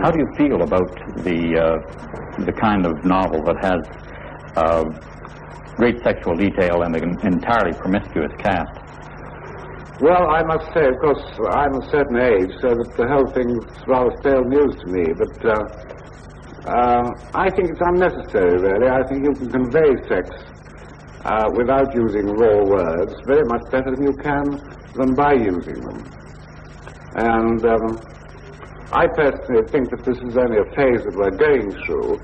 How do you feel about the kind of novel that has great sexual detail and an entirely promiscuous cast? Well, I must say, of course, I'm a certain age, so that the whole thing is rather stale news to me, but I think it's unnecessary, really. I think you can convey sex without using raw words very much better than by using them. And I personally think that this is only a phase that we're going through,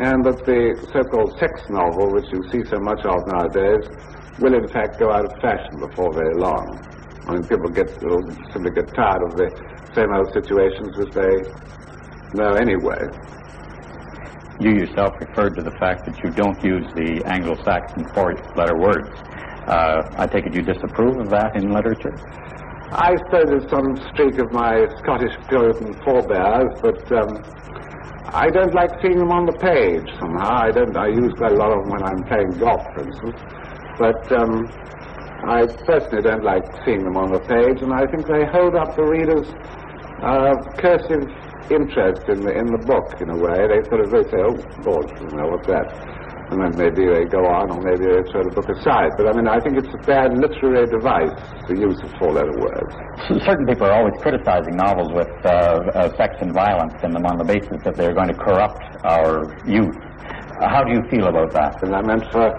and that the so-called sex novel, which you see so much of nowadays, will in fact go out of fashion before very long. I mean, people will simply get tired of the same old situations which they know anyway. You yourself referred to the fact that you don't use the Anglo-Saxon four-letter words. I take it you disapprove of that in literature? I suppose it's some streak of my Scottish Puritan forebears, but I don't like seeing them on the page somehow. I use quite a lot of them when I'm playing golf, for instance. But I personally don't like seeing them on the page, and I think they hold up the reader's cursive interest in the book, in a way. They sort of say, oh, Lord, what's that? And then maybe they go on, or maybe they throw the book aside. But I mean, I think it's a bad literary device, the use of four-letter words. Certain people are always criticizing novels with sex and violence in them on the basis that they're going to corrupt our youth. How do you feel about that? And I meant for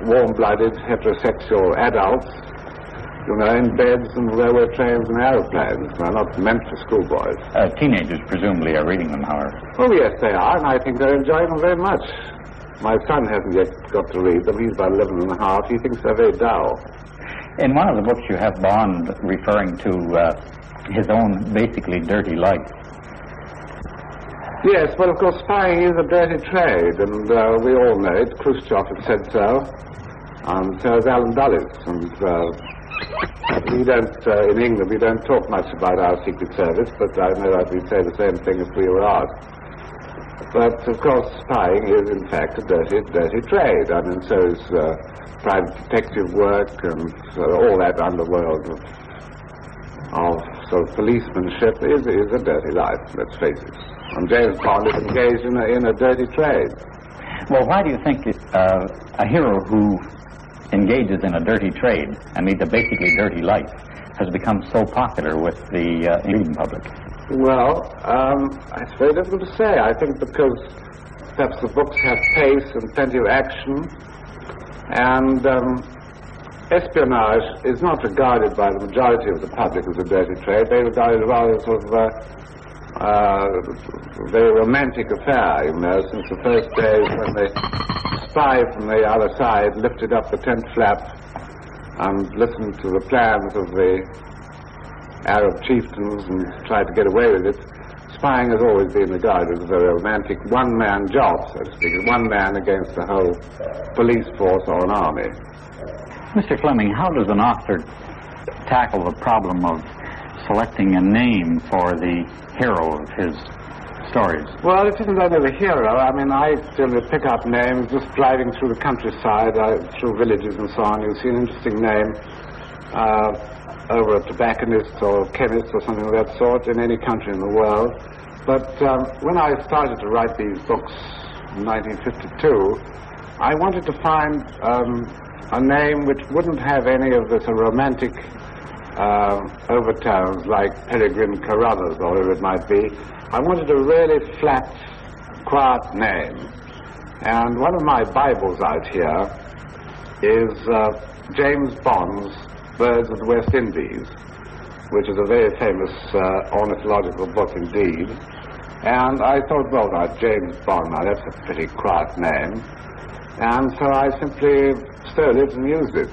warm-blooded, heterosexual adults, in beds and railway trains and aeroplanes. They're not meant for schoolboys. Teenagers presumably are reading them, however. Oh, yes, they are, and I think they're enjoying them very much. My son hasn't yet got to read them. He's about 11 and a half. He thinks they're very dull. In one of the books you have Bond referring to his own basically dirty life. Yes, well, of course, spying is a dirty trade, and we all know it. Khrushchev had said so, and so has Alan Dulles. And we don't, in England, we don't talk much about our Secret Service, but I know that we'd say the same thing if we were asked. But, of course, spying is, in fact, a dirty trade. I mean, so is private detective work and all that underworld of sort of policemanship is a dirty life, let's face it. And James Bond is engaged in a dirty trade. Well, why do you think a hero who engages in a dirty trade and leads a basically dirty life has become so popular with the reading public? Well, it's very difficult to say. I think because perhaps the books have pace and plenty of action, and espionage is not regarded by the majority of the public as a dirty trade. They regard it rather as sort of a very romantic affair, since the first days when the spy from the other side lifted up the tent flap and listened to the plans of the Arab chieftains and tried to get away with it. Spying has always been regarded as a very romantic one-man job, so to speak, one man against the whole police force or an army. Mr. Fleming, how does an author tackle the problem of selecting a name for the hero of his stories? Well, it isn't only the hero. I mean, I generally pick up names just driving through the countryside, through villages and so on. You see an interesting name over a tobacconist or chemist or something of that sort in any country in the world. But when I started to write these books in 1952, I wanted to find a name which wouldn't have any of this romantic overtones like Peregrine Carruthers or whatever it might be. I wanted a really flat, quiet name. And one of my Bibles out here is James Bond's Birds of the West Indies, which is a very famous ornithological book indeed. And I thought, well, now, James Bond, now that's a pretty quiet name. And so I simply stole it and used it.